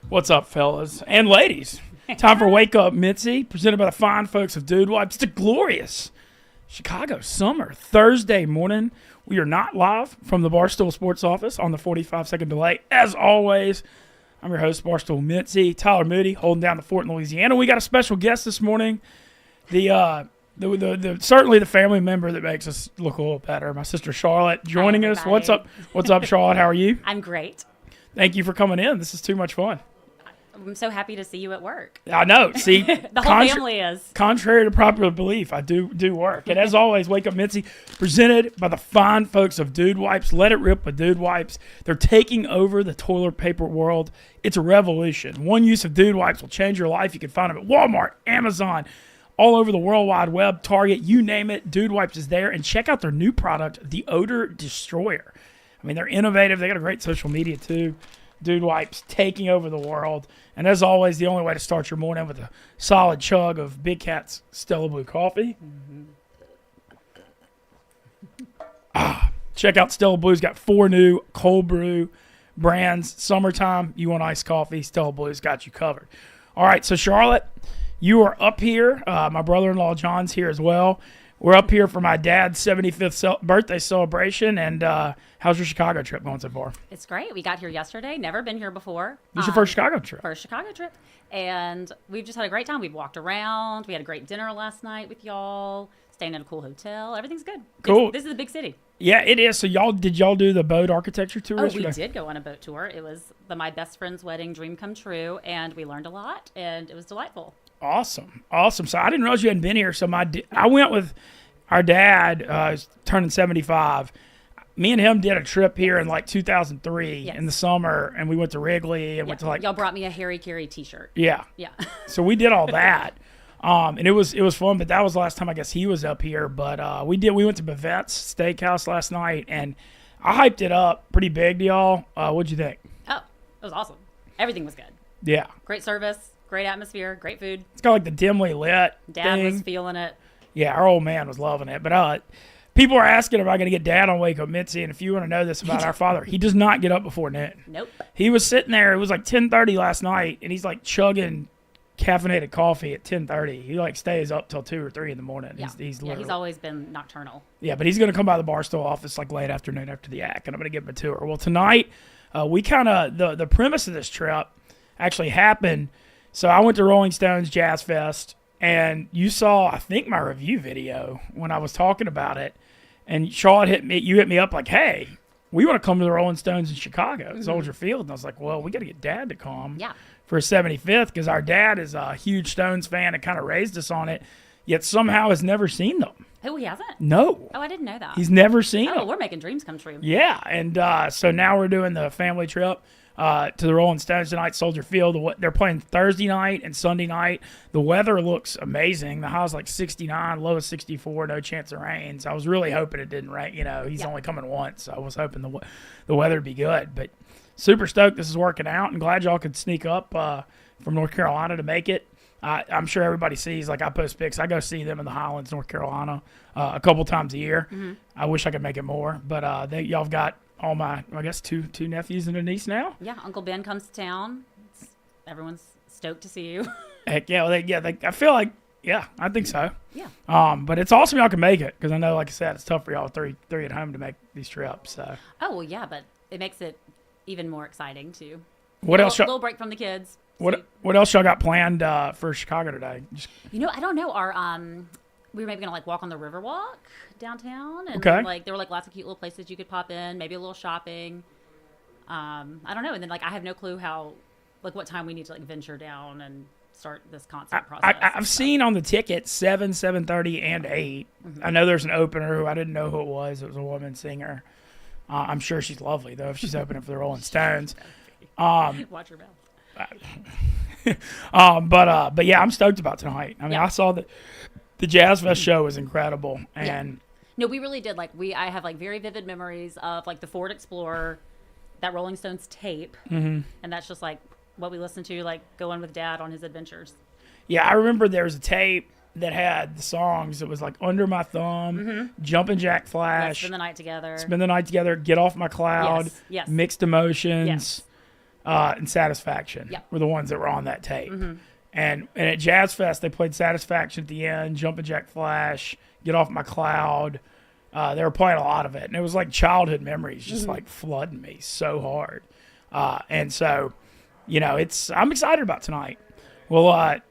What's up, fellas and ladies? Time for Wake Up Mintzy, presented by the fine folks of Dude Wipes. It's a glorious Chicago summer Thursday morning. We are not live from the Barstool Sports office on the 45-second delay. As always, I'm your host, Barstool Mintzy, Tyler Moody, holding down the fort in Louisiana. We got a special guest this morning. Certainly the family member that makes us look a little better. My sister Charlotte joining us. What's up? What's up, Charlotte? How are you? I'm great. Thank you for coming in. This is too much fun. I'm so happy to see you at work. I know. See, the whole family is. Contrary to popular belief, I do work. And as always, Wake Up Mintzy, presented by the fine folks of Dude Wipes. Let it rip with Dude Wipes. They're taking over the toilet paper world. It's a revolution. One use of Dude Wipes will change your life. You can find them at Walmart, Amazon, all over the World Wide Web, Target, you name it. Dude Wipes is there. And check out their new product, the Odor Destroyer. I mean, they're innovative. They got a great social media, too. Dude Wipes taking over the world. And as always, the only way to start your morning with a solid chug of Big Cat's Stella Blue coffee. Check out Stella Blue's got 4 new cold brew brands. Summertime, you want iced coffee, Stella Blue's got you covered. All right, so Charlotte, you are up here. My brother-in-law John's here as well. We're up here for my dad's 75th birthday celebration, and how's your Chicago trip going so far? It's great. We got here yesterday. Never been here before. This is your first Chicago trip? First Chicago trip. And we've just had a great time. We've walked around. We had a great dinner last night with y'all, staying in a cool hotel. Everything's good. Cool. This is a big city. Yeah, it is. So did y'all do the boat architecture tour yesterday? We did go on a boat tour. It was my best friend's wedding dream come true, and we learned a lot, and it was delightful. Awesome. So I didn't realize you hadn't been here. So I went with our dad, turning 75. Me and him did a trip here in like 2003 in the summer, and we went to Wrigley and went to y'all brought me a Harry Carey T-shirt. Yeah. So we did all that, and it was fun. But that was the last time I guess he was up here. But we went to Bavette's Steakhouse last night, and I hyped it up pretty big to y'all. What'd you think? Oh, it was awesome. Everything was good. Yeah. Great service, great atmosphere, great food. It's got like the dimly lit Dad thing. was feeling it. Yeah, our old man was loving it. But people are asking if I'm going to get Dad on Wake Up Mintzy, and if you want to know this about our father, he does not get up before noon. Nope. He was sitting there. It was like 10:30 last night, and he's like chugging caffeinated coffee at 10:30. He like stays up till 2 or 3 in the morning. Yeah. He's he's always been nocturnal. Yeah, but he's going to come by the Barstool office like late afternoon after the act, and I'm going to give him a tour. Well, tonight, we kind of the premise of this trip actually happened. So I went to Rolling Stone's Jazz Fest. And you saw, I think, my review video when I was talking about it. And Charlotte hit me up like, hey, we want to come to the Rolling Stones in Chicago, Soldier Field. And I was like, well, we got to get Dad to come for his 75th because our dad is a huge Stones fan and kind of raised us on it, yet somehow has never seen them. Oh, he hasn't? No. Oh, I didn't know that. He's never seen them. Oh, we're making dreams come true. Yeah, and so now we're doing the family trip. To the Rolling Stones tonight, Soldier Field. They're playing Thursday night and Sunday night. The weather looks amazing. The high's like 69, low is 64, no chance of rain. So I was really hoping it didn't rain. You know, he's only coming once, so I was hoping the weather would be good. But super stoked this is working out, and glad y'all could sneak up from North Carolina to make it. I'm sure everybody sees, like I post pics. I go see them in the Highlands, North Carolina, a couple times a year. Mm-hmm. I wish I could make it more, but y'all have got all my, I guess, two nephews and a niece now. Yeah, Uncle Ben comes to town. Everyone's stoked to see you. Heck yeah, I feel like, yeah, I think so. Yeah. But it's awesome y'all can make it because I know, like I said, it's tough for y'all three at home to make these trips. So. Oh well, yeah, but it makes it even more exciting too. What else? Little break from the kids. What else y'all got planned for Chicago today? I don't know. We were maybe gonna like walk on the Riverwalk downtown, and there were like lots of cute little places you could pop in, maybe a little shopping. I don't know, and then like I have no clue what time we need to like venture down and start this concert process. I've seen on the ticket 7:30, and 8. Mm-hmm. I know there's an opener who I didn't know who it was. It was a woman singer. I'm sure she's lovely though if she's opening for the Rolling Stones. Watch your mouth. But yeah, I'm stoked about tonight. I mean, I saw the Jazz Fest show was incredible, and no, we really did. I have like very vivid memories of like the Ford Explorer, that Rolling Stones tape, and that's just like what we listened to, like going with Dad on his adventures. Yeah, I remember there was a tape that had the songs. It was like Under My Thumb, Jumpin' Jack Flash, Spend the Night Together, Get Off My Cloud, yes. Mixed Emotions. Yes. and Satisfaction were the ones that were on that tape. And at Jazz Fest, they played Satisfaction at the end, Jumpin' Jack Flash, Get Off My Cloud. They were playing a lot of it. And it was like childhood memories just like flooding me so hard. And so, I'm excited about tonight. Well,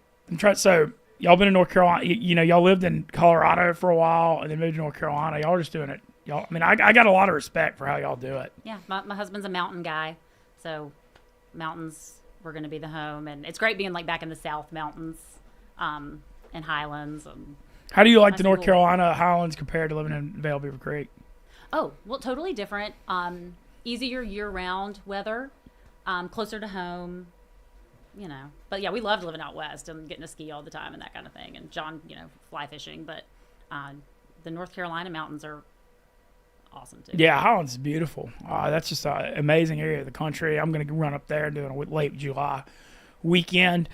so y'all been in North Carolina. Y'all lived in Colorado for a while and then moved to North Carolina. Y'all are just doing it. I got a lot of respect for how y'all do it. Yeah, my husband's a mountain guy. So mountains were going to be the home. And it's great being like back in the South Mountains and Highlands. How do you like the North Carolina Highlands compared to living in Vail Beaver Creek? Oh, well, totally different. Easier year-round weather, closer to home, But, yeah, we loved living out west and getting to ski all the time and that kind of thing. And John, fly fishing. But the North Carolina mountains are awesome, too. Yeah, Highlands is beautiful. That's just an amazing area of the country. I'm going to run up there and do a late July weekend.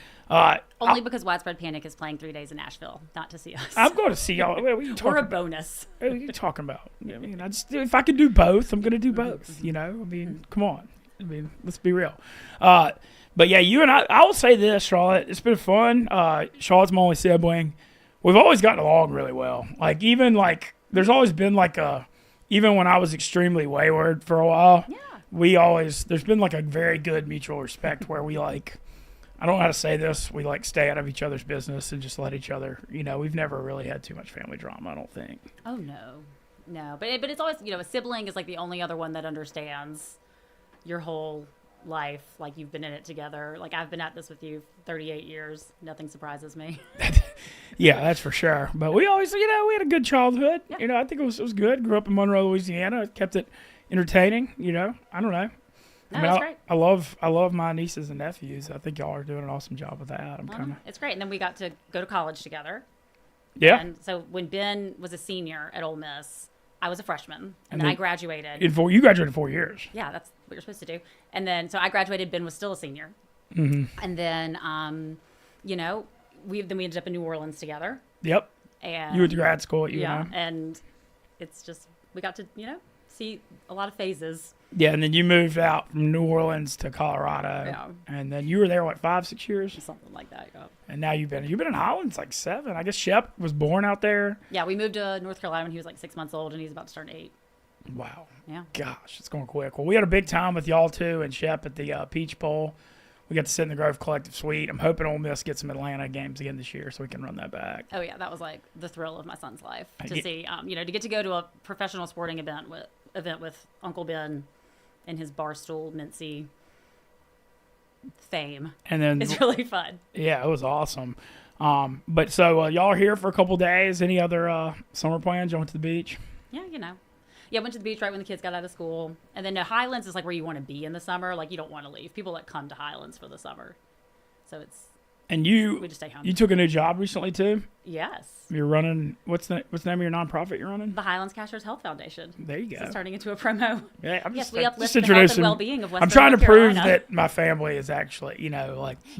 Only because Widespread Panic is playing 3 days in Nashville, not to see us. I'm going to see y'all. What are you talking We're a about? bonus. What are you talking about? If I could do both, I'm going to do both. Come on. Let's be real. But yeah, you and I will say this, Charlotte. It's been fun. Charlotte's my only sibling. We've always gotten along really well. There's always been even when I was extremely wayward for a while. Yeah. There's been a very good mutual respect where we I don't know how to say this. We stay out of each other's business and just let each other, we've never really had too much family drama, I don't think. Oh, no. But it's always, a sibling is the only other one that understands your whole life. You've been in it together. I've been at this with you 38 years. Nothing surprises me. Yeah, that's for sure. But we always, we had a good childhood. Yeah. I think it was good. Grew up in Monroe, Louisiana. Kept it entertaining, I don't know. No, that's great. I love my nieces and nephews. I think y'all are doing an awesome job with that. It's great. And then we got to go to college together. Yeah. And so when Ben was a senior at Ole Miss, I was a freshman, and then I graduated. You graduated in 4 years. Yeah, that's what you're supposed to do. And then so I graduated. Ben was still a senior. Mm-hmm. And then, we ended up in New Orleans together. Yep. And you went to grad school at UNO. Yeah, and it's just we got to see a lot of phases. Yeah, and then you moved out from New Orleans to Colorado. Yeah. And then you were there, 5-6 years? Something like that, yeah. And now you've been in Highlands 7. I guess Shep was born out there. Yeah, we moved to North Carolina when he was 6 months old, and he's about to start 8. Wow. Yeah. Gosh, it's going quick. Well, we had a big time with y'all, too, and Shep at the Peach Bowl. We got to sit in the Grove Collective Suite. I'm hoping Ole Miss gets some Atlanta games again this year so we can run that back. Oh, yeah, that was the thrill of my son's life to see, to get to go to a professional sporting event with Uncle Ben and his Barstool Mintzy fame. And then it's really fun. Yeah, it was awesome. But so y'all are here for a couple days. Any other summer plans? You went to the beach? Yeah, Yeah, I went to the beach right when the kids got out of school. And then Highlands is where you want to be in the summer. You don't want to leave. People come to Highlands for the summer. So it's... And we just stay home. You took a new job recently, too? Yes. You're running... What's the name of your nonprofit you're running? The Highlands Cashers Health Foundation. There you go. It's turning into a promo. Yeah, I'm we uplift just the health and well-being of Western I'm trying North to prove Carolina. that my family is actually,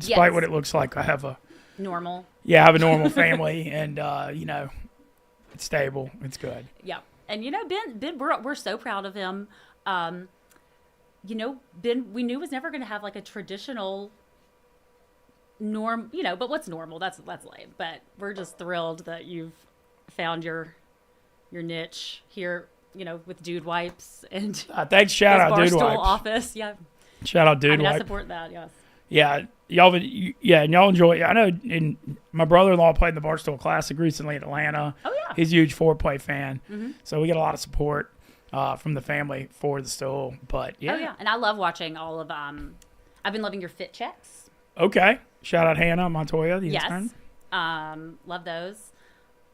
despite what it looks like, I have a... Normal. Yeah, I have a normal family, and, it's stable. It's good. Yeah. And, Ben, we're so proud of him. Ben, we knew was never going to have a traditional norm, but what's normal? That's lame. But we're just thrilled that you've found your niche here, with Dude Wipes and thanks. Shout out Dude Barstool Wipes. office. Yeah. Shout out Dude Wipes. I support that. Yes. Yeah, and y'all enjoy it. I know my brother-in-law played in the Barstool Classic recently in Atlanta. Oh, yeah. He's a huge foreplay fan. Mm-hmm. So we get a lot of support from the family for the stool. But, yeah. Oh, yeah. And I love watching all of I've been loving your fit checks. Okay. Shout out Hannah Montoya, the intern. Love those.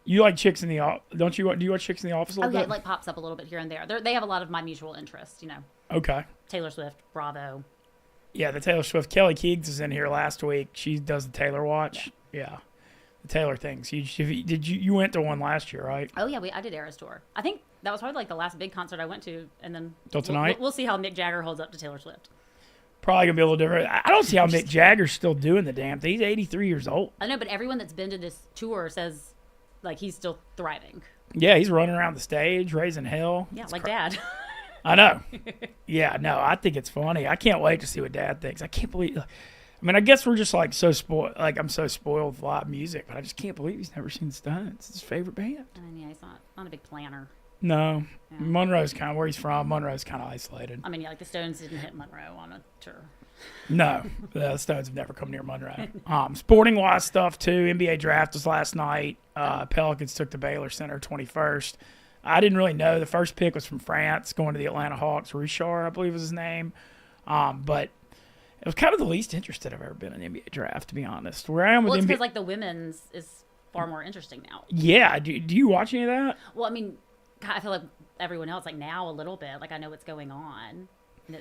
You like Chicks in the Office? Don't you? Do you watch Chicks in the Office a little bit? Yeah, it pops up a little bit here and there. They have a lot of my mutual interests, Okay. Taylor Swift, Bravo. Yeah, the Taylor Swift. Kelly Keegs was in here last week. She does the Taylor Watch. Yeah. The Taylor things. You went to one last year, right? Oh, yeah, I did Eras Tour. I think that was probably the last big concert I went to. And then till tonight? We'll see how Mick Jagger holds up to Taylor Swift. Probably going to be a little different. I don't see how Mick Jagger's still doing the damn thing. He's 83 years old. I know, but everyone that's been to this tour says, he's still thriving. Yeah, he's running around the stage, raising hell. Yeah, Dad. I know. Yeah, no, I think it's funny. I can't wait to see what Dad thinks. I can't believe. I mean, I guess we're just like so spoiled. Like I'm so spoiled with live music, but I just can't believe he's never seen Stones. It's his favorite band. Yeah, he's not a big planner. No, yeah. Monroe's kind of where he's from. Monroe's kind of isolated. I mean, yeah, like the Stones didn't hit Monroe on a tour. No, the Stones have never come near Monroe. Sporting wise stuff too. NBA draft was last night. Pelicans took the Baylor Center 21st. I didn't really know. The first pick was from France, going to the Atlanta Hawks. Richard, I believe was his name. But it was kind of the least interested I've ever been in the NBA draft, to be honest. Where I am with it's NBA, because like the women's is far more interesting now. Yeah. Do you watch any of that? Well, I mean, I feel like everyone else, like now a little bit, like I know what's going on. And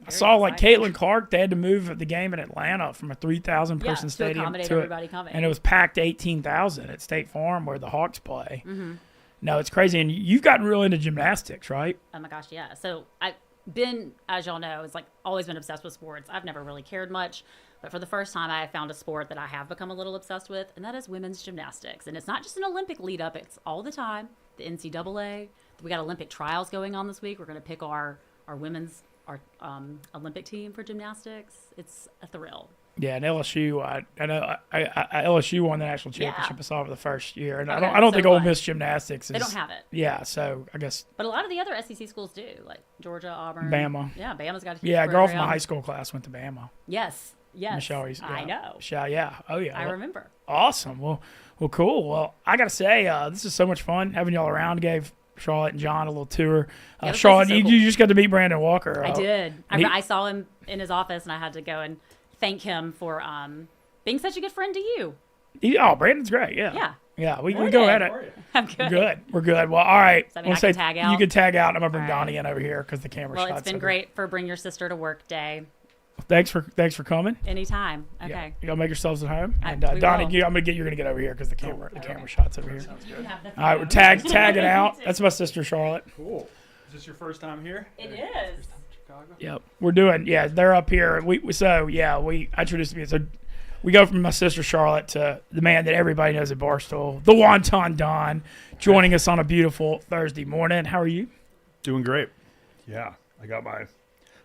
I saw like Caitlin Clark, they had to move the game in Atlanta from a 3,000 person stadium to accommodate everybody coming. And it was packed 18,000 at State Farm where the Hawks play. Mm-hmm. No, it's crazy. And you've gotten real into gymnastics, right? Oh my gosh, yeah. So I've been, as y'all know, it's like always been obsessed with sports. I've never really cared much. But for the first time, I found a sport that I have become a little obsessed with, and that is women's gymnastics. And it's not just an Olympic lead up, it's all the time. The NCAA. We got Olympic trials going on this week. We're going to pick our women's Olympic team for gymnastics. It's a thrill. Yeah, and LSU, I know LSU won the national championship. I saw it for the first year, and okay, I don't think Ole Miss gymnastics they don't have it. Yeah, so I guess. But a lot of the other SEC schools do, like Georgia, Auburn, Bama. Yeah, Bama's got a huge a girl from program. my high school class went to Bama. Yes. Michelle, I know. Michelle, yeah. Oh yeah. I remember. Awesome. Well, cool. Well, I gotta say, this is so much fun having y'all around. Gave Charlotte and John a little tour. Charlotte, so you just got to meet Brandon Walker. I did. I saw him in his office, and I had to go and thank him for being such a good friend to you. Brandon's great. Yeah. Yeah. Yeah, we go at it. I'm good. We're good. Well, all right. So, I mean, I can tag out. You can tag out. I'm going to bring Donnie in over here because the camera shot's Well, it's been great for Bring Your Sister to Work Day. Thanks for coming. Anytime. Okay. Yeah. Y'all make yourselves at home. And Donnie, you're going to get over here because the camera shot's over here. Sounds good. All right, we're tagging out. That's my sister, Charlotte. Cool. Is this your first time here? It is. First time in Chicago? Yep. We're doing, they're up here. I introduced me. So we go from my sister, Charlotte, to the man that everybody knows at Barstool, the Wonton Don, joining us on a beautiful Thursday morning. How are you? Doing great. Yeah. I got my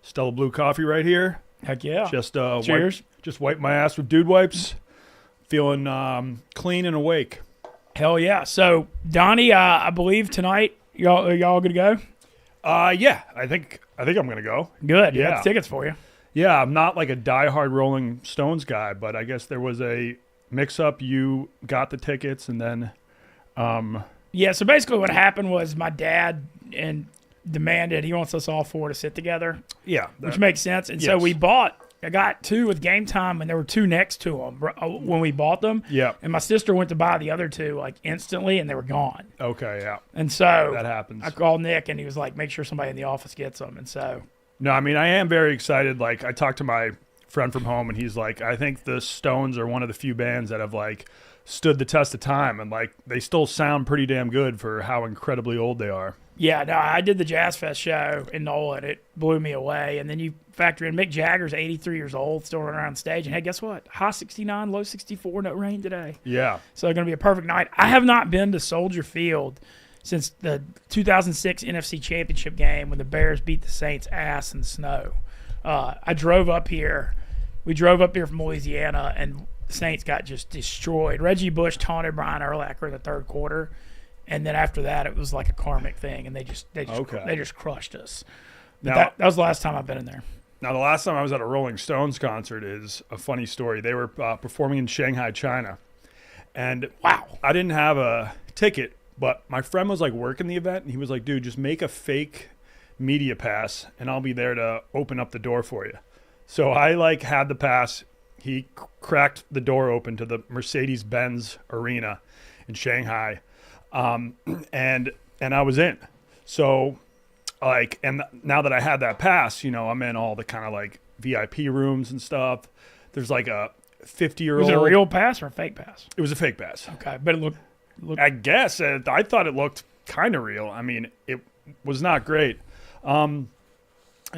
Stella Blue coffee right here. Heck yeah. Just cheers. Just wipe my ass with dude wipes. Feeling clean and awake. Hell yeah. So, Donnie, I believe tonight, y'all going to go? Yeah. I think I'm going to go. Good. Yeah. Got the tickets for you. Yeah, I'm not like a diehard Rolling Stones guy, but I guess there was a mix-up. You got the tickets, and then... Yeah, so basically what happened was my dad demanded he wants us all four to sit together. Yeah. Which makes sense. And so I got two with Game Time, and there were two next to them when we bought them. Yeah. And my sister went to buy the other two like instantly, and they were gone. Okay, yeah. And so that happens. I called Nick, and he was like, make sure somebody in the office gets them. And so... No, I mean, I am very excited. Like, I talked to my friend from home, and he's like, I think the Stones are one of the few bands that have, like, stood the test of time, and, like, they still sound pretty damn good for how incredibly old they are. Yeah, no, I did the Jazz Fest show in NOLA, and it blew me away. And then you factor in Mick Jagger's 83 years old, still running around stage. And hey, guess what? High 69, low 64, no rain today. Yeah. So it's going to be a perfect night. I have not been to Soldier Field since the 2006 NFC Championship game when the Bears beat the Saints' ass in the snow. I drove up here. We drove up here from Louisiana, and the Saints got just destroyed. Reggie Bush taunted Brian Urlacher in the third quarter, and then after that, it was like a karmic thing, and they just crushed us. That was the last time I've been in there. Now, the last time I was at a Rolling Stones concert is a funny story. They were performing in Shanghai, China, and wow, I didn't have a ticket. But my friend was, like, working the event, and he was like, dude, just make a fake media pass, and I'll be there to open up the door for you. So I, like, had the pass. He cracked the door open to the Mercedes-Benz Arena in Shanghai, and I was in. So, like, and now that I had that pass, you know, I'm in all the kind of, like, VIP rooms and stuff. There's, like, a 50-year-old. Was it a real pass or a fake pass? It was a fake pass. Okay, but it looked I guess I thought it looked kind of real. I mean, it was not great. And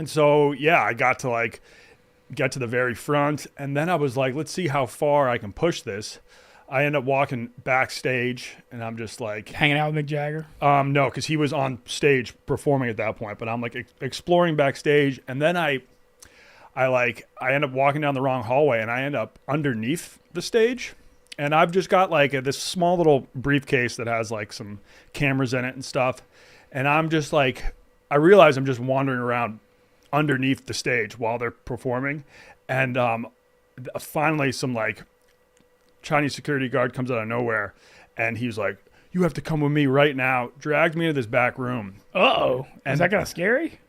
so, yeah, I got to like get to the very front, and then I was like, let's see how far I can push this. I end up walking backstage, and I'm just like hanging out with Mick Jagger. No, because he was on stage performing at that point. But I'm like exploring backstage, and then I end up walking down the wrong hallway, and I end up underneath the stage, and I've just got like this small little briefcase that has like some cameras in it and stuff, and I'm just like, I realize I'm just wandering around underneath the stage while they're performing, and finally some like Chinese security guard comes out of nowhere, and he's like, "You have to come with me right now." Dragged me into this back room. Uh-oh. Is that kind of scary?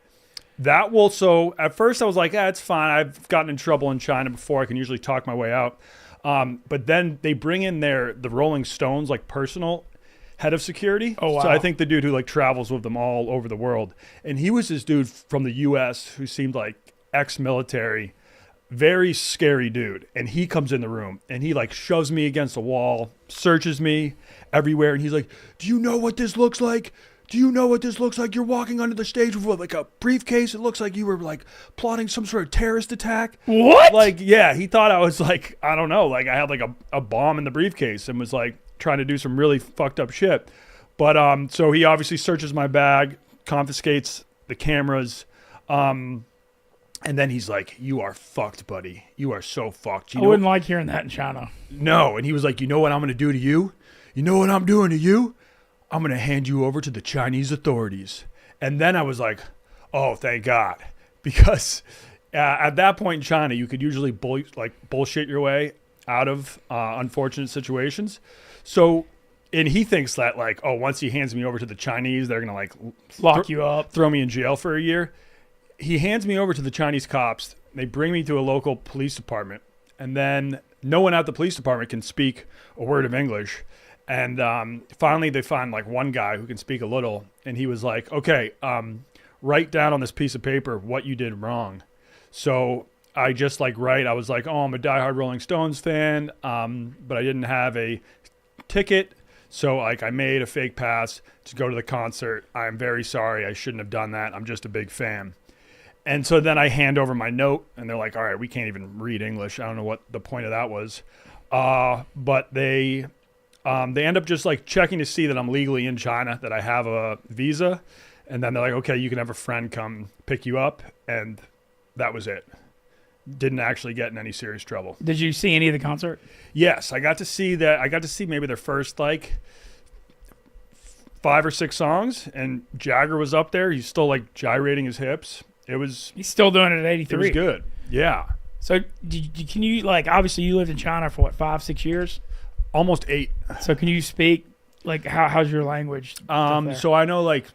So at first I was like, it's fine. I've gotten in trouble in China before. I can usually talk my way out. But then they bring in the Rolling Stones, like personal head of security. Oh, wow. So I think the dude who like travels with them all over the world. And he was this dude from the US who seemed like ex-military, very scary dude. And he comes in the room and he like shoves me against the wall, searches me everywhere. And he's like, "Do you know what this looks like? Do you know what this looks like? You're walking under the stage with like a briefcase. It looks like you were like plotting some sort of terrorist attack." What? Like, yeah, he thought I was like, I don't know, like I had like a bomb in the briefcase and was like trying to do some really fucked up shit. But so he obviously searches my bag, confiscates the cameras, and then he's like, "You are fucked, buddy. You are so fucked." I wouldn't like hearing that in China. No, and he was like, "You know what I'm going to do to you? You know what I'm doing to you? I'm going to hand you over to the Chinese authorities." And then I was like, oh, thank God. Because at that point in China, you could usually bullshit your way out of unfortunate situations. So, and he thinks that like, oh, once he hands me over to the Chinese, they're going to like lock you up, throw me in jail for a year. He hands me over to the Chinese cops. They bring me to a local police department. And then no one at the police department can speak a word of English. And finally, they find like one guy who can speak a little, and he was like, "Okay, write down on this piece of paper what you did wrong." So I just like I was like, "Oh, I'm a diehard Rolling Stones fan, but I didn't have a ticket, so like I made a fake pass to go to the concert. I'm very sorry. I shouldn't have done that. I'm just a big fan." And so then I hand over my note, and they're like, "All right, we can't even read English. I don't know what the point of that was," but they end up just like checking to see that I'm legally in China, that I have a visa. And then they're like, "Okay, you can have a friend come pick you up." And that was it. Didn't actually get in any serious trouble. Did you see any of the concert? Yes, I got to see that. I got to see maybe their first like 5 or 6 songs, and Jagger was up there. He's still like gyrating his hips. He's still doing it at 83. It was good. Yeah. So can you like, obviously you lived in China for what, 5-6 years? Almost 8. So can you speak like how's your language? So I know like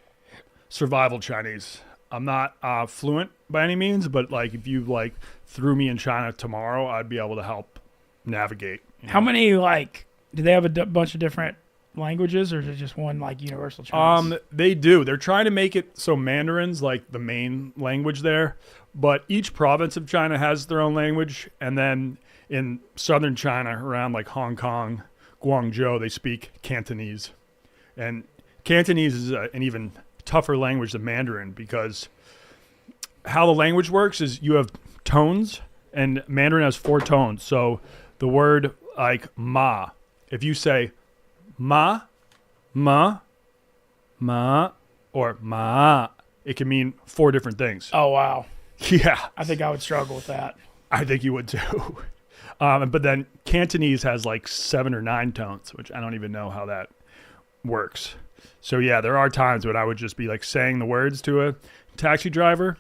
survival Chinese. I'm not fluent by any means, but like if you like threw me in China tomorrow, I'd be able to help navigate. How many like do they have a bunch of different languages, or is it just one like universal Chinese? They do. They're trying to make it so Mandarin's like the main language there, but each province of China has their own language, and then in southern China, around like Hong Kong, Guangzhou, they speak Cantonese. And Cantonese is an even tougher language than Mandarin, because how the language works is you have tones, and Mandarin has 4 tones. So the word like ma, if you say ma, ma, ma, or ma, it can mean 4 different things. Oh, wow. Yeah. I think I would struggle with that. I think you would too. But then Cantonese has like 7 or 9 tones, which I don't even know how that works. So yeah, there are times when I would just be like saying the words to a taxi driver,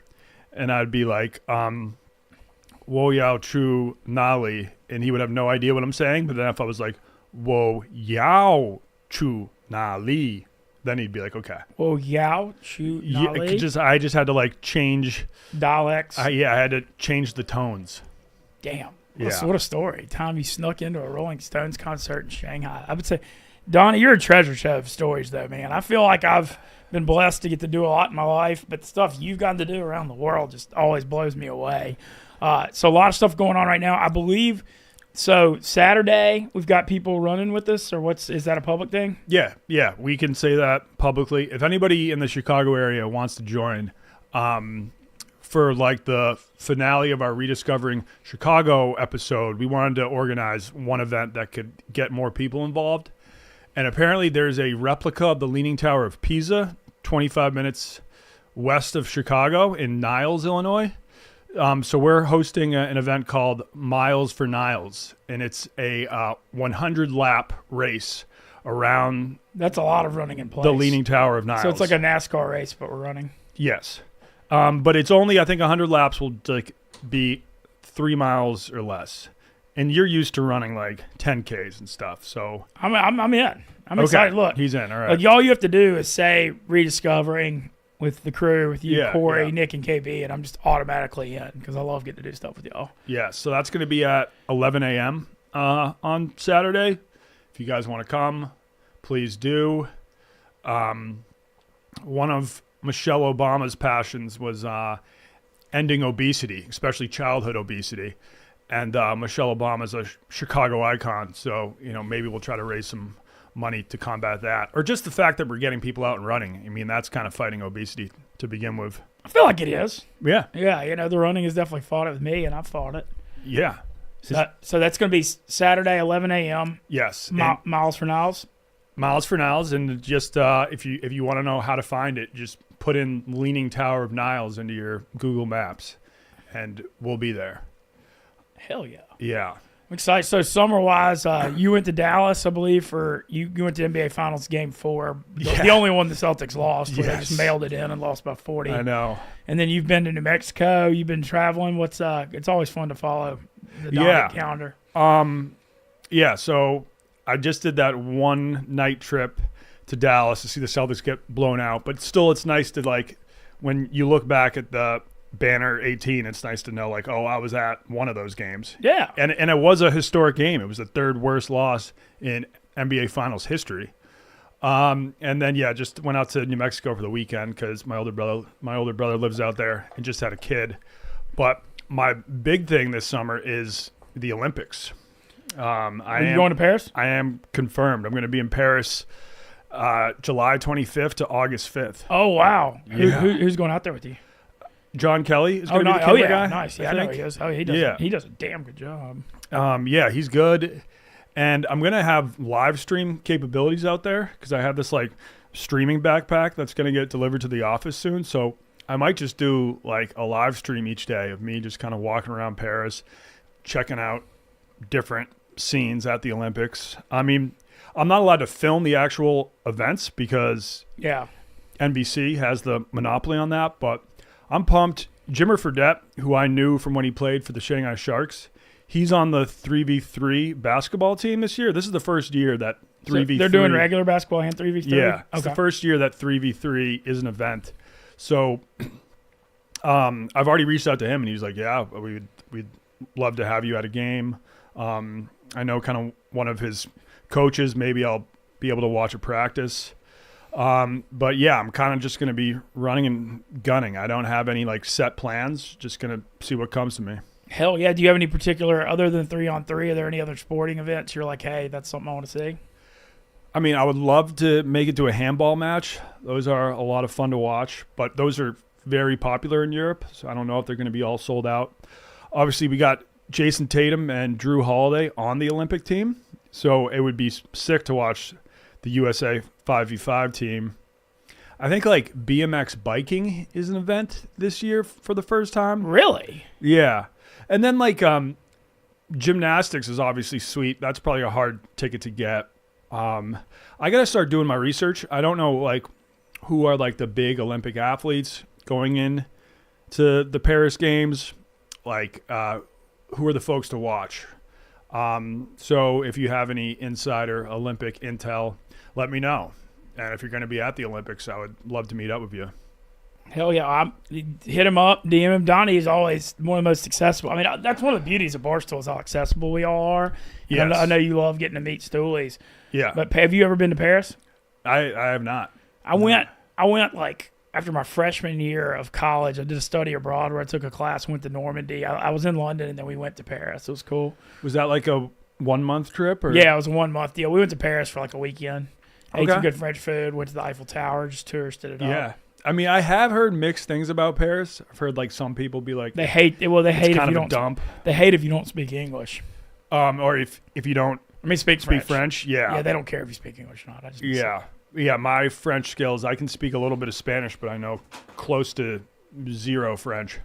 and I'd be like, "Wo yao chu nali," and he would have no idea what I'm saying. But then if I was like, "Wo yao chu nali," then he'd be like, "Okay." Wo yao chu nali. Yeah, I just had to like change dialects. I had to change the tones. Damn. Yeah. What a story. Time you snuck into a Rolling Stones concert in Shanghai. I would say, Donnie, you're a treasure trove of stories, though, man. I feel like I've been blessed to get to do a lot in my life, but the stuff you've gotten to do around the world just always blows me away. So a lot of stuff going on right now. I believe, so Saturday, we've got people running with us, or is that a public thing? Yeah, we can say that publicly. If anybody in the Chicago area wants to join, for like the finale of our Rediscovering Chicago episode, we wanted to organize one event that could get more people involved. And apparently there's a replica of the Leaning Tower of Pisa, 25 minutes west of Chicago in Niles, Illinois. So we're hosting an event called Miles for Niles, and it's a 100-lap race around. That's a lot of running in place. The Leaning Tower of Niles. So it's like a NASCAR race, but we're running. Yes. But it's only, I think 100 laps will like be 3 miles or less. And you're used to running like 10Ks and stuff. So I'm in. I'm excited. Look, he's in. All right. Like all you have to do is say Rediscovering with the crew, with you, Corey, yeah. Nick, and KB, and I'm just automatically in because I love getting to do stuff with y'all. Yeah, so that's going to be at 11 a.m. On Saturday. If you guys want to come, please do. One of Michelle Obama's passions was ending obesity, especially childhood obesity. And Michelle Obama's a Chicago icon, so maybe we'll try to raise some money to combat that. Or just the fact that we're getting people out and running. I mean, that's kind of fighting obesity to begin with. I feel like it is. Yeah. Yeah, the running has definitely fought it with me, and I've fought it. Yeah. So that's going to be Saturday, 11 a.m. Yes. Miles for Niles. Miles for Niles, and just if you want to know how to find it, just put in Leaning Tower of Niles into your Google Maps, and we'll be there. Hell yeah. Yeah. I'm excited. So summer-wise, you went to Dallas, I believe, for you went to NBA Finals Game 4. The only one the Celtics lost. Where They just mailed it in and lost by 40. I know. And then you've been to New Mexico. You've been traveling. It's always fun to follow the Donnie calendar. Yeah, so I just did that one-night trip to Dallas to see the Celtics get blown out. But still, it's nice to, like, when you look back at the banner 18, it's nice to know, like, oh, I was at one of those games. Yeah. And it was a historic game. It was the third worst loss in NBA Finals history. And then, just went out to New Mexico for the weekend because my older brother lives out there and just had a kid. But my big thing this summer is the Olympics. Are you going to Paris? I am confirmed. I'm going to be in Paris July 25th to August 5th. Oh, wow. Yeah. Who's going out there with you? John Kelly is going to be the camera guy. Nice. Yeah, I know he is. Oh, he does a damn good job. He's good. And I'm going to have live stream capabilities out there because I have this like streaming backpack that's going to get delivered to the office soon. So I might just do like a live stream each day of me just kind of walking around Paris, checking out different scenes at the Olympics. I mean, I'm not allowed to film the actual events because NBC has the monopoly on that, but I'm pumped. Jimmer Fredette, who I knew from when he played for the Shanghai Sharks, he's on the 3v3 basketball team this year. This is the first year that 3v3... So they're doing regular basketball and 3v3? Yeah. It's the first year that 3v3 is an event. So I've already reached out to him, and he was like, yeah, we'd love to have you at a game. I know kind of one of his coaches. Maybe I'll be able to watch a practice. But yeah, I'm kind of just going to be running and gunning. I don't have any like set plans. Just going to see what comes to me. Hell yeah. Do you have any particular, other than 3-on-3, are there any other sporting events you're like, hey, that's something I want to see? I mean, I would love to make it to a handball match. Those are a lot of fun to watch, but those are very popular in Europe. So I don't know if they're going to be all sold out. Obviously, we got Jason Tatum and Drew Holiday on the Olympic team. So it would be sick to watch the USA 5v5 team. I think like BMX biking is an event this year for the first time. Really? Yeah. And then like gymnastics is obviously sweet. That's probably a hard ticket to get. I got to start doing my research. I don't know like who are like the big Olympic athletes going in to the Paris Games. Like who are the folks to watch? So if you have any insider Olympic intel, let me know. And if you're going to be at the Olympics, I would love to meet up with you. Hell yeah. Hit him up, DM him. Donnie is always one of the most accessible. I mean, that's one of the beauties of Barstool is how accessible we all are. Yes. I know you love getting to meet Stoolies. Yeah. But have you ever been to Paris? I have not. I went like after my freshman year of college. I did a study abroad where I took a class, went to Normandy. I was in London, and then we went to Paris. It was cool. Was that like a 1-month trip? Or? Yeah, it was a 1-month deal. We went to Paris for like a weekend. Ate Okay. some good French food, went to the Eiffel Tower, just touristed it up. Yeah. I mean, I have heard mixed things about Paris. I've heard like some people be like they hate if you don't dump. They hate if you don't speak English. Or if you don't speak French. Yeah. Yeah, they don't care if you speak English or not. Yeah, my French skills, I can speak a little bit of Spanish, but I know close to zero French.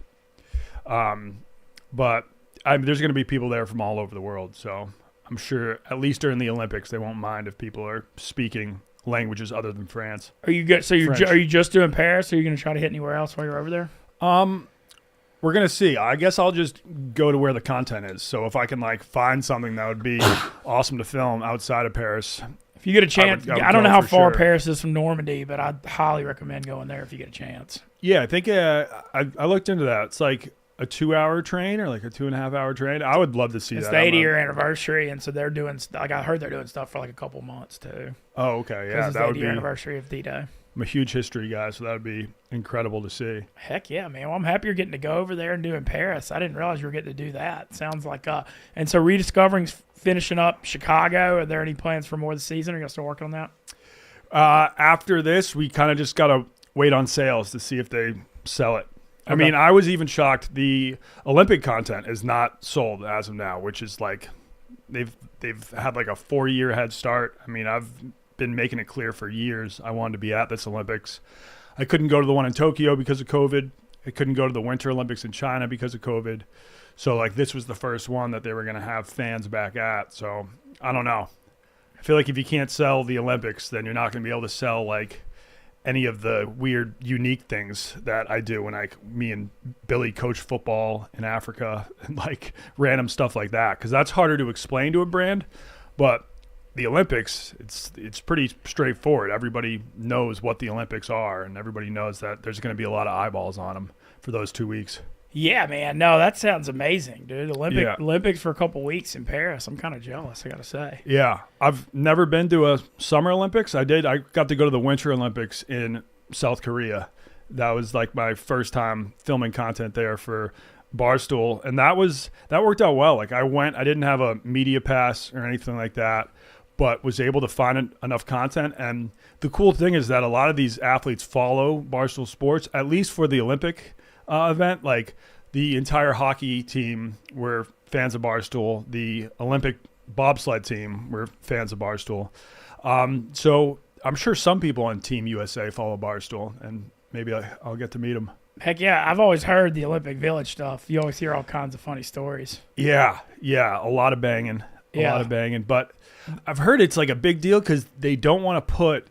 But there's going to be people there from all over the world, so I'm sure at least during the Olympics they won't mind if people are speaking languages other than France. Are you good? So are you just doing Paris, or are you going to try to hit anywhere else while you're over there? We're going to see. I guess I'll just go to where the content is. So if I can like find something that would be awesome to film outside of Paris. If you get a chance, I don't know how far Paris is from Normandy, but I'd highly recommend going there if you get a chance. Yeah, I think I looked into that. It's like a 2-hour train or like a 2.5-hour train. I would love to see that. It's the 80-year anniversary, and so they're doing. Like I heard they're doing stuff for like a couple months too. Oh, okay, yeah, it's that the would 80-year be. Anniversary of D-Day. I'm a huge history guy, so that would be incredible to see. Heck yeah, man! Well, I'm happy you're getting to go over there and doing Paris. I didn't realize you were getting to do that. Sounds like and so Rediscovering's finishing up Chicago. Are there any plans for more this season? Are you gonna start working on that? After this, we kind of just gotta wait on sales to see if they sell it. I mean, I was even shocked. The Olympic content is not sold as of now, which is like they've had like a 4-year head start. I mean, I've been making it clear for years I wanted to be at this Olympics. I couldn't go to the one in Tokyo because of COVID. I couldn't go to the Winter Olympics in China because of COVID. So like this was the first one that they were going to have fans back at. So I don't know. I feel like if you can't sell the Olympics, then you're not going to be able to sell like any of the weird, unique things that I do when me and Billy coach football in Africa and like random stuff like that. Because that's harder to explain to a brand. But the Olympics, it's pretty straightforward. Everybody knows what the Olympics are, and everybody knows that there's going to be a lot of eyeballs on them for those 2 weeks. Yeah, man. No, that sounds amazing, dude. Olympics for a couple weeks in Paris. I'm kind of jealous, I got to say. Yeah. I've never been to a Summer Olympics. I got to go to the Winter Olympics in South Korea. That was like my first time filming content there for Barstool, and that worked out well. Like I didn't have a media pass or anything like that, but was able to find enough content. And the cool thing is that a lot of these athletes follow Barstool Sports, at least for the Olympic event. Like the entire hockey team were fans of Barstool. The Olympic bobsled team were fans of Barstool. So I'm sure some people on Team USA follow Barstool, and maybe I'll get to meet them. Heck yeah, I've always heard the Olympic Village stuff. You always hear all kinds of funny stories. Yeah, a lot of banging. But I've heard it's like a big deal because they don't want to put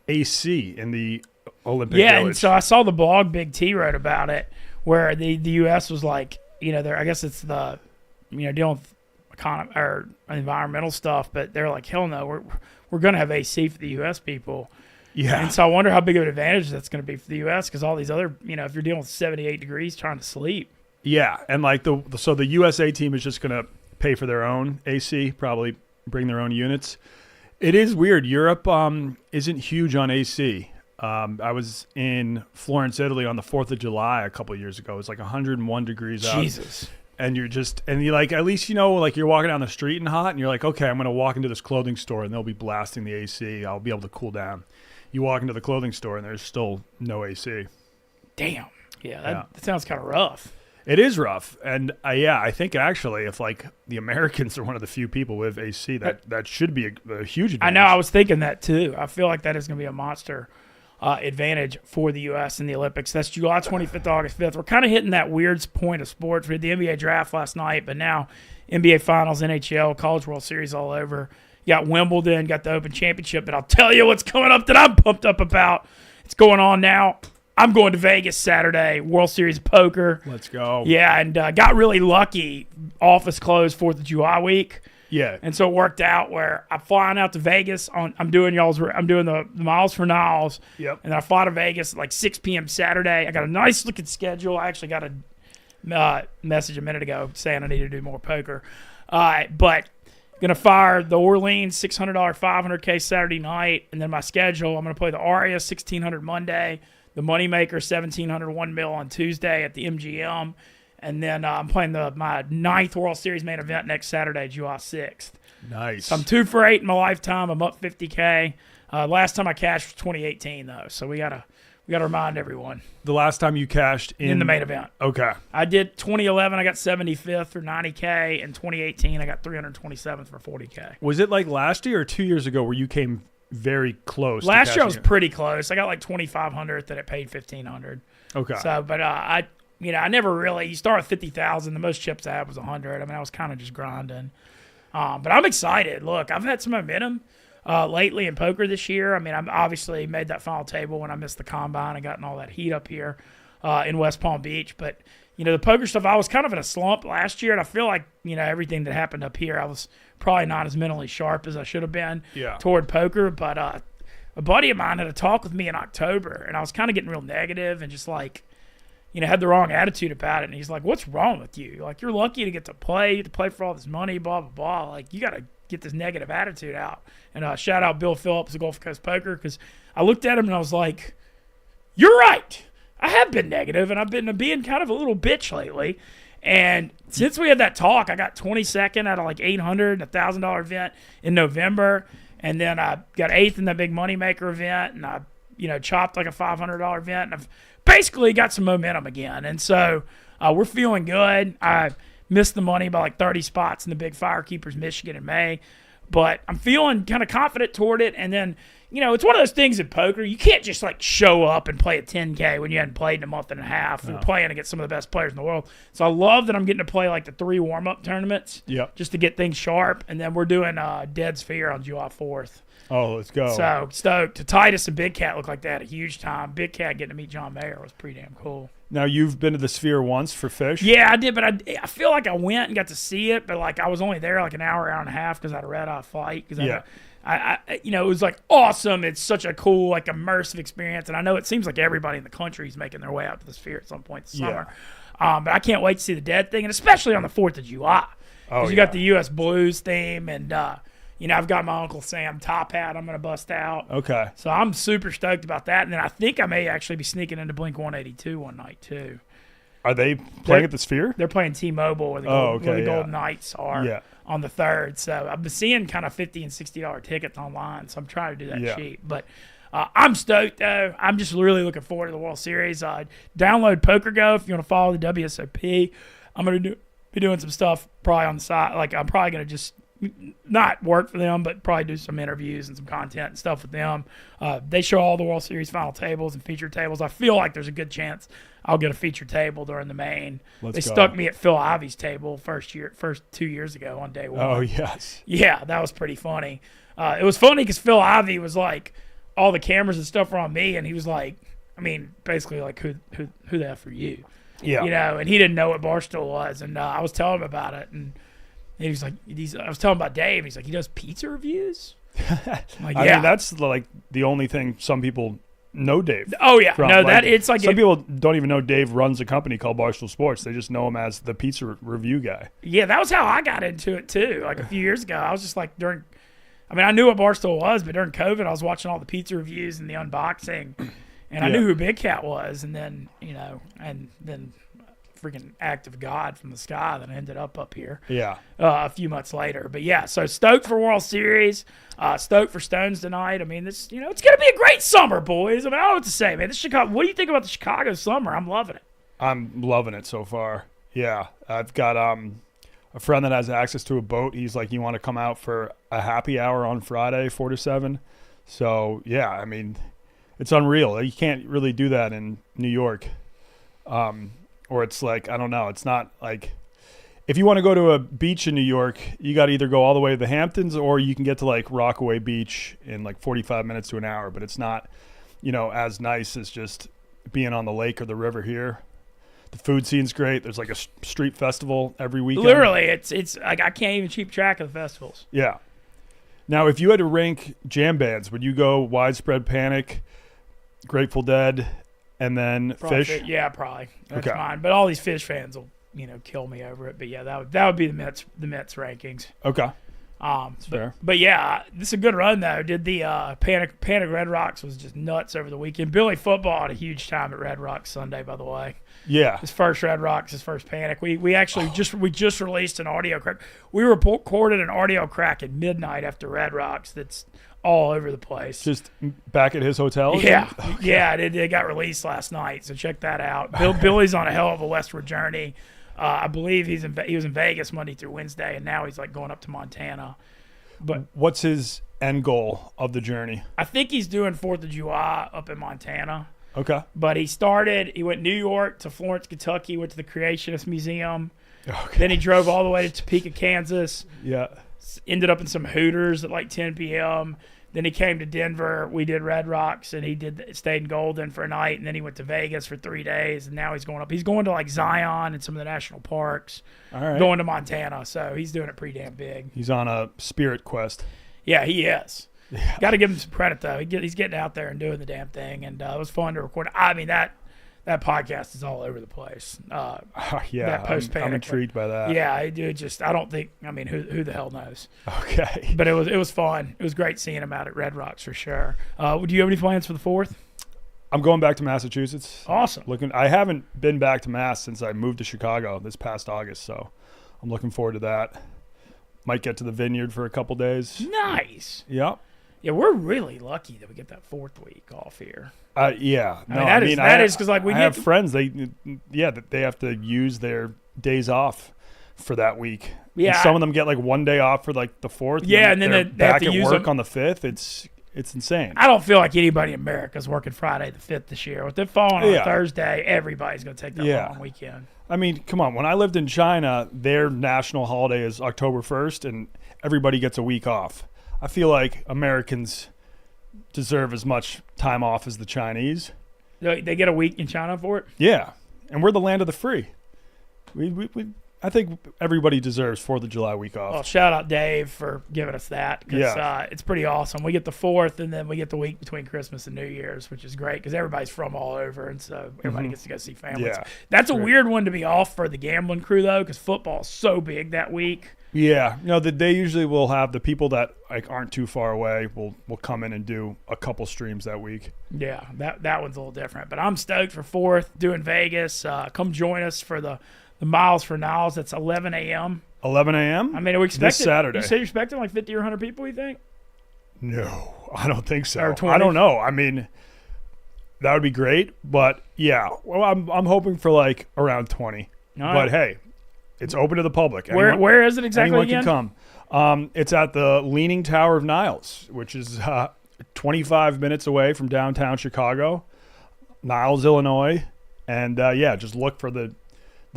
AC in the Olympic Village. And so I saw the blog Big T wrote about it, where the U.S. was like, I guess it's the, dealing with or environmental stuff, but they're like, hell no, we're going to have AC for the U.S. people. Yeah. And so I wonder how big of an advantage that's going to be for the U.S. because all these other, if you're dealing with 78 degrees trying to sleep. Yeah, and like the USA team is just going to pay for their own AC, probably bring their own units. It is weird. Europe isn't huge on AC. I was in Florence, Italy on the 4th of July a couple of years ago. It was like 101 degrees out. Jesus. And you're like, at least, like you're walking down the street and hot, and you're like, okay, I'm going to walk into this clothing store and they'll be blasting the AC. I'll be able to cool down. You walk into the clothing store and there's still no AC. Damn. Yeah, that sounds kind of rough. It is rough. And I think actually if like the Americans are one of the few people with AC, that should be a huge advantage. I know. I was thinking that too. I feel like that is going to be a monster advantage for the U.S. in the Olympics. That's July 25th to August 5th. We're kind of hitting that weird point of sports. We had the NBA draft last night, but now NBA Finals, NHL, College World Series all over. You got Wimbledon, got the Open Championship, but I'll tell you what's coming up that I'm pumped up about. It's going on now. I'm going to Vegas Saturday, World Series of Poker. Let's go. Yeah, and got really lucky. Office closed 4th of July week. Yeah. And so it worked out where I'm flying out to Vegas. I'm doing the Miles for Niles. Yep. And I fly to Vegas at like 6 p.m. Saturday. I got a nice looking schedule. I actually got a message a minute ago saying I need to do more poker. But going to fire the Orleans $600 $500K Saturday night. And then my schedule, I'm going to play the Aria $1,600 Monday, the Moneymaker $1,700 $1 mil on Tuesday at the MGM. And then I'm playing my 9th World Series main event next Saturday, July 6th. Nice. So I'm 2 for 8 in my lifetime. I'm up $50K. Last time I cashed was 2018 though, so we gotta We got to remind everyone. The last time you cashed in the main event. Okay. I did 2011. I got 75th for $90K. In 2018, I got 327th for $40K. Was it like last year or 2 years ago where you came very close? Last year I was pretty close. I got like 2,500 that it paid 1,500. Okay. So, but I never really. You start with 50,000. The most chips I had was 100. I mean, I was kind of just grinding. But I'm excited. Look, I've had some momentum lately in poker this year. I mean, I've obviously made that final table when I missed the combine and gotten all that heat up here in West Palm Beach. But, the poker stuff, I was kind of in a slump last year, and I feel like, everything that happened up here, I was probably not as mentally sharp as I should have been toward poker. But a buddy of mine had a talk with me in October, and I was kind of getting real negative and just like, had the wrong attitude about it. And he's like, what's wrong with you? Like, you're lucky to get to play for all this money, blah, blah, blah. Like, you got to get this negative attitude out. And shout out Bill Phillips of Gulf Coast Poker, because I looked at him and I was like, you're right. I have been negative, and I've been being kind of a little bitch lately. And since we had that talk, I got 22nd out of like 800 and $1,000 event in November. And then I got 8th in the big moneymaker event, and I, chopped like a $500 event. And I've basically got some momentum again. And so we're feeling good. I missed the money by like 30 spots in the big Firekeepers Michigan in May. But I'm feeling kind of confident toward it. And then, it's one of those things in poker. You can't just like show up and play a 10K when you hadn't played in a month and a half. No. You're playing against some of the best players in the world. So I love that I'm getting to play like the 3 warm-up tournaments just to get things sharp. And then we're doing Dead Sphere on July 4th. Oh, let's go. So stoked. Titus and Big Cat looked like they had a huge time. Big Cat getting to meet John Mayer was pretty damn cool. Now, you've been to the Sphere once for fish? Yeah, I did, but I feel like I went and got to see it, but like I was only there like an hour and a half because I had a red-eye flight. I it was like awesome. It's such a cool, like immersive experience, and I know it seems like everybody in the country is making their way out to the Sphere at some point this summer. But I can't wait to see the Dead thing, and especially on the 4th of July. Because you got the U.S. Blues theme, and I've got my Uncle Sam top hat I'm going to bust out. Okay. So I'm super stoked about that. And then I think I may actually be sneaking into Blink 182 one night, too. Are they playing at the Sphere? They're playing T-Mobile where the, Golden Knights are on the 3rd. So I've been seeing kind of $50 and $60 tickets online, so I'm trying to do that cheap. But I'm stoked, though. I'm just really looking forward to the World Series. Download PokerGo if you want to follow the WSOP. I'm going to be doing some stuff probably on the side. Like, I'm probably going to just not work for them, but probably do some interviews and some content and stuff with them. They show all the World Series final tables and feature tables. I feel like there's a good chance I'll get a feature table during the main. They stuck me at Phil Ivey's table first 2 years ago on day one. Oh, yes. Yeah, that was pretty funny. It was funny because Phil Ivey was like, all the cameras and stuff were on me, and he was like, basically like, who the F are you? Yeah. And he didn't know what Barstool was, and I was telling him about it, and he was like, I was telling him about Dave. He's like, he does pizza reviews? I'm like, yeah. That's like the only thing some people know Dave. Oh, yeah. From. No, that it's like some people don't even know Dave runs a company called Barstool Sports. They just know him as the pizza review guy. Yeah, that was how I got into it, too. Like a few years ago, I was just like I knew what Barstool was, but during COVID, I was watching all the pizza reviews and the unboxing, and I knew who Big Cat was, and then, freaking act of God from the sky that ended up here. Yeah. A few months later. But yeah, so stoked for World Series. Stoked for Stones tonight. This, it's going to be a great summer, boys. I don't know what to say, man. This Chicago. What do you think about the Chicago summer? I'm loving it. I'm loving it so far. Yeah. I've got a friend that has access to a boat. He's like, you want to come out for a happy hour on Friday, 4 to 7? So, yeah, it's unreal. You can't really do that in New York. Or it's like, I don't know. It's not like if you want to go to a beach in New York, you got to either go all the way to the Hamptons or you can get to like Rockaway Beach in like 45 minutes to an hour. But it's not, as nice as just being on the lake or the river here. The food scene's great. There's like a street festival every weekend. Literally, it's like I can't even keep track of the festivals. Yeah. Now, if you had to rank jam bands, would you go Widespread Panic, Grateful Dead, and then probably Fish? Yeah, probably. That's fine. But all these Fish fans will, kill me over it. But yeah, that would be the Mets rankings. Okay. Fair. But yeah, this is a good run though. Did the Panic Red Rocks was just nuts over the weekend. Billy Football had a huge time at Red Rocks Sunday, by the way. Yeah. His first Red Rocks, his first Panic. We actually just released an audio crack. We recorded an audio crack at midnight after Red Rocks. That's all over the place. Just back at his hotel? Yeah. Yeah, it got released last night, so check that out. Billy's on a hell of a westward journey. I believe he was in Vegas Monday through Wednesday, and now he's like going up to Montana. But what's his end goal of the journey? I think he's doing 4th of July up in Montana. Okay. But he went New York to Florence, Kentucky, went to the Creationist Museum. Okay. Then he drove all the way to Topeka, Kansas. Yeah. Ended up in some Hooters at like 10 p.m. Then he came to Denver. We did Red Rocks, and he stayed in Golden for a night, and then he went to Vegas for 3 days, and now he's going up. He's going to like Zion and some of the national parks. All right. Going to Montana, so he's doing it pretty damn big. He's on a spirit quest. Yeah, he is. Yeah. Got to give him some credit though. He's getting out there and doing the damn thing, and it was fun to record. I mean that podcast is all over the place. Yeah, I'm intrigued by that. Yeah, I do. I don't think. I mean, who the hell knows? Okay. But it was fun. It was great seeing him out at Red Rocks for sure. Do you have any plans for the 4th? I'm going back to Massachusetts. Awesome. I haven't been back to Mass since I moved to Chicago this past August, so I'm looking forward to that. Might get to the Vineyard for a couple days. Nice. Yep. Yeah, we're really lucky that we get that 4th week off here. Yeah. No, I mean, that is because like I have friends. They have to use their days off for that week. Yeah. And some of them get like 1 day off for like the 4th. Yeah, and then they're they back have to at use work them on the 5th. It's insane. I don't feel like anybody in America is working Friday the 5th this year. With it falling on Yeah. a Thursday, everybody's going to take that long weekend. I mean, come on. When I lived in China, their national holiday is October 1st, and everybody gets a week off. I feel like Americans deserve as much time off as the Chinese. They get a week in China for it? Yeah, and we're the land of the free. I think everybody deserves 4th of July week off. Well, shout out Dave for giving us that. It's pretty awesome. We get the 4th, and then we get the week between Christmas and New Year's, which is great because everybody's from all over, and so everybody gets to go see families. Yeah, that's a weird one to be off for the gambling crew, though, because football's so big that week. Yeah, they usually will have the people that like aren't too far away will come in and do a couple streams that week. Yeah, that one's a little different. But I'm stoked for 4th, doing Vegas. Come join us for the Miles for Niles. That's 11 a.m. 11 a.m.? I mean, are we expecting this Saturday? You say you're expecting like 50 or 100 people, you think? No, I don't think so. Or 20? I don't know. I mean, that would be great. But, yeah, well, I'm hoping for like around 20. All but, right. hey, it's open to the public. Where is it exactly anyone again? Can come. It's at the Leaning Tower of Niles, which is 25 minutes away from downtown Chicago, Niles, Illinois. And, just look for the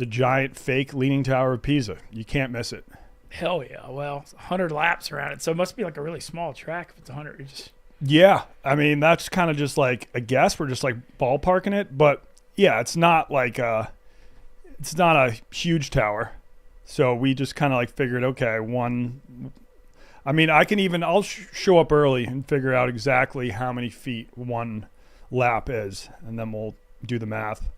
giant fake Leaning Tower of Pisa. You can't miss it. Hell yeah. Well, 100 laps around it. So it must be like a really small track if it's 100. Yeah. I mean, that's kind of just like a guess. We're just like ballparking it. But, yeah, it's not like it's not a huge tower. So we just kind of like figured, okay, I'll show up early and figure out exactly how many feet one lap is. And then we'll do the math.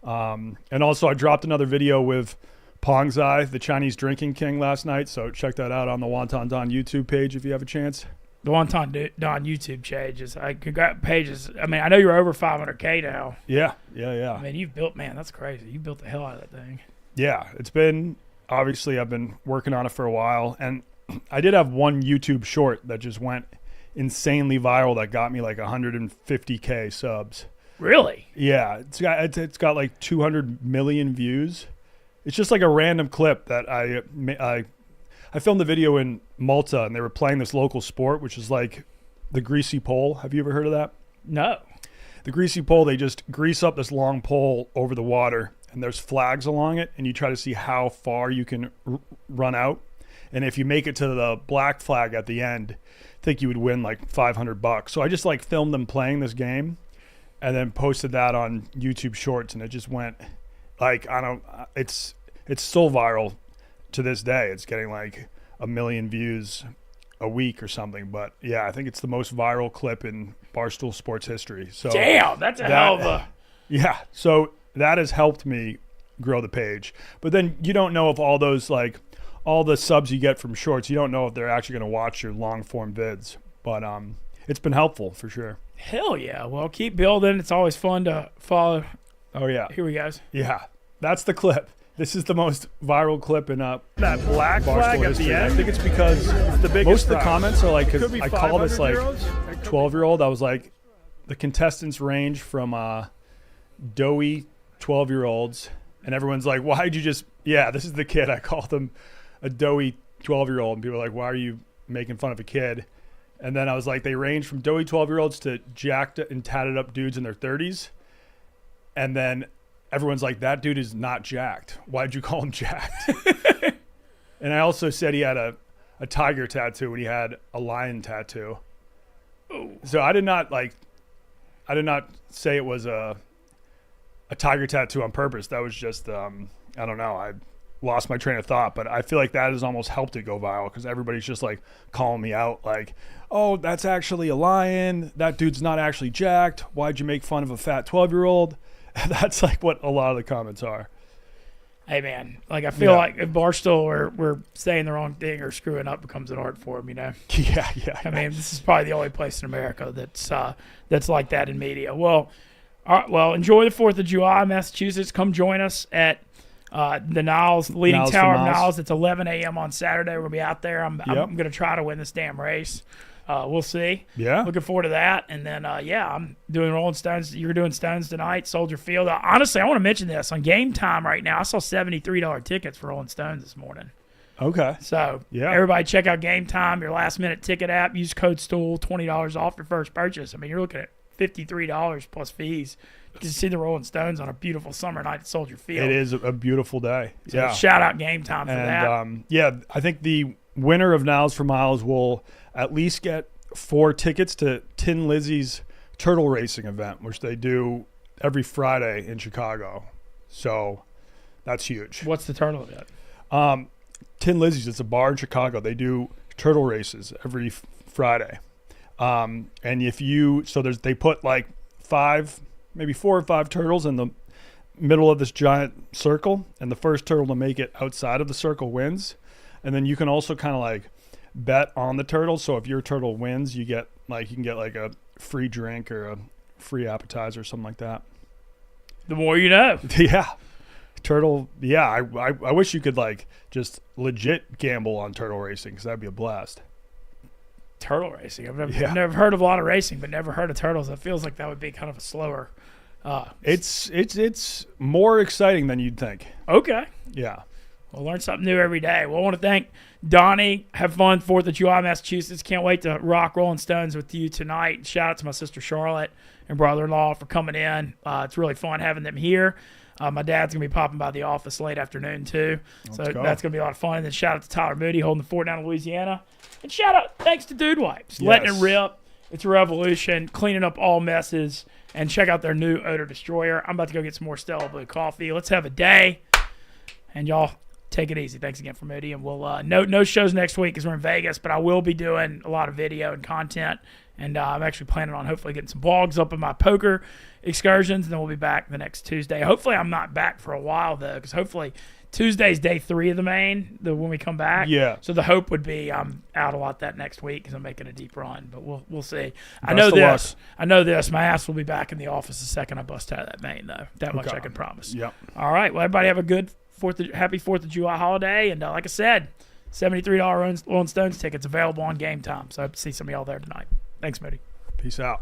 And also I dropped another video with Pongzai, the Chinese drinking king, last night. So check that out on the Wonton Don YouTube page if you have a chance. The Wonton Don YouTube pages. I mean, I know you're over 500K now. Yeah. I mean, that's crazy. You built the hell out of that thing. Yeah, obviously I've been working on it for a while. And I did have one YouTube short that just went insanely viral that got me like 150K subs. Really? Yeah, it's got like 200 million views. It's just like a random clip that I filmed the video in Malta, and they were playing this local sport, which is like the greasy pole. Have you ever heard of that? No. The greasy pole, they just grease up this long pole over the water, and there's flags along it, and you try to see how far you can run out. And if you make it to the black flag at the end, I think you would win like $500. So I just like filmed them playing this game, and then posted that on YouTube Shorts, and it just went like, it's still viral to this day. It's getting like 1 million views a week or something. But yeah, I think it's the most viral clip in Barstool Sports history. So damn, that's a hell of a... Yeah, so that has helped me grow the page. But then you don't know if all those like all the subs you get from shorts, you don't know if they're actually going to watch your long form vids. But it's been helpful for sure. Hell yeah. Well, keep building. It's always fun to follow. Oh, yeah. Here we go. Yeah. That's the clip. This is the most viral clip in that black flag at the end. I think it's because it's the biggest most of the comments are like, because I call this like 12-year-old. I was like, the contestants range from doughy 12-year-olds. And everyone's like, why'd you just, yeah, this is the kid. I called him a doughy 12-year-old. And people are like, why are you making fun of a kid? And then I was like, they range from doughy 12-year-olds to jacked and tatted up dudes in their 30s. And then everyone's like, that dude is not jacked. Why'd you call him jacked? And I also said he had a tiger tattoo when he had a lion tattoo. Ooh. So I did not say it was a tiger tattoo on purpose. That was just, I don't know. I lost my train of thought, but I feel like that has almost helped it go viral because everybody's just like calling me out like, oh, that's actually a lion. That dude's not actually jacked. Why'd you make fun of a fat 12-year-old? That's like what a lot of the comments are. Hey, man, like I feel like if Barstool we're saying the wrong thing or screwing up becomes an art form, you know? Yeah. I mean, this is probably the only place in America that's like that in media. Well, all right, well, enjoy the 4th of July, Massachusetts. Come join us at the Niles, Leaning Tower of Niles. It's 11 a.m. on Saturday. We're going to be out there. I'm going to try to win this damn race. We'll see. Yeah. Looking forward to that. And then, I'm doing Rolling Stones. You're doing Stones tonight, Soldier Field. Honestly, I want to mention this. On Game Time right now, I saw $73 tickets for Rolling Stones this morning. Okay. So, everybody check out Game Time, your last-minute ticket app. Use code STOOL, $20 off your first purchase. I mean, you're looking at $53 plus fees. You can see the Rolling Stones on a beautiful summer night at Soldier Field. It is a beautiful day. So shout out Game Time for that. I think the winner of Niles for Miles will at least get 4 tickets to Tin Lizzy's turtle racing event, which they do every Friday in Chicago. So that's huge. What's the turtle event? Tin Lizzy's, it's a bar in Chicago. They do turtle races every Friday. And they put like 5, maybe 4 or 5 turtles in the middle of this giant circle, and the first turtle to make it outside of the circle wins. And then you can also kind of like bet on the turtle. So if your turtle wins, you can get like a free drink or a free appetizer or something like that. The more you know. Yeah. Turtle. Yeah. I wish you could like just legit gamble on turtle racing because that'd be a blast. Turtle racing. I've never heard of a lot of racing, but never heard of turtles. It feels like that would be kind of a slower. It's more exciting than you'd think. Okay. Yeah. We'll learn something new every day. Well, I want to thank Donnie. Have fun 4th of July, Massachusetts. Can't wait to rock Rolling Stones with you tonight. Shout out to my sister Charlotte and brother-in-law for coming in. It's really fun having them here. My dad's going to be popping by the office late afternoon, too. So that's going to be a lot of fun. And then shout out to Tyler Moody holding the fort down in Louisiana. And shout out, thanks to Dude Wipes. Letting it rip. It's a revolution. Cleaning up all messes. And check out their new odor destroyer. I'm about to go get some more Stella Blue coffee. Let's have a day. And y'all, take it easy. Thanks again for Moody. And we'll no shows next week because we're in Vegas, but I will be doing a lot of video and content. And I'm actually planning on hopefully getting some vlogs up in my poker excursions. And then we'll be back the next Tuesday. Hopefully I'm not back for a while, though, because hopefully Tuesday's day 3 of the main, when we come back. Yeah. So the hope would be I'm out a lot that next week because I'm making a deep run. But we'll see. I know this. My ass will be back in the office the second I bust out of that main, though. That much I can promise. Yep. All right. Well, everybody have a good happy 4th of July holiday. And like I said, $73 Rolling Stones tickets available on Game Time. So I hope to see some of y'all there tonight. Thanks, Moody. Peace out.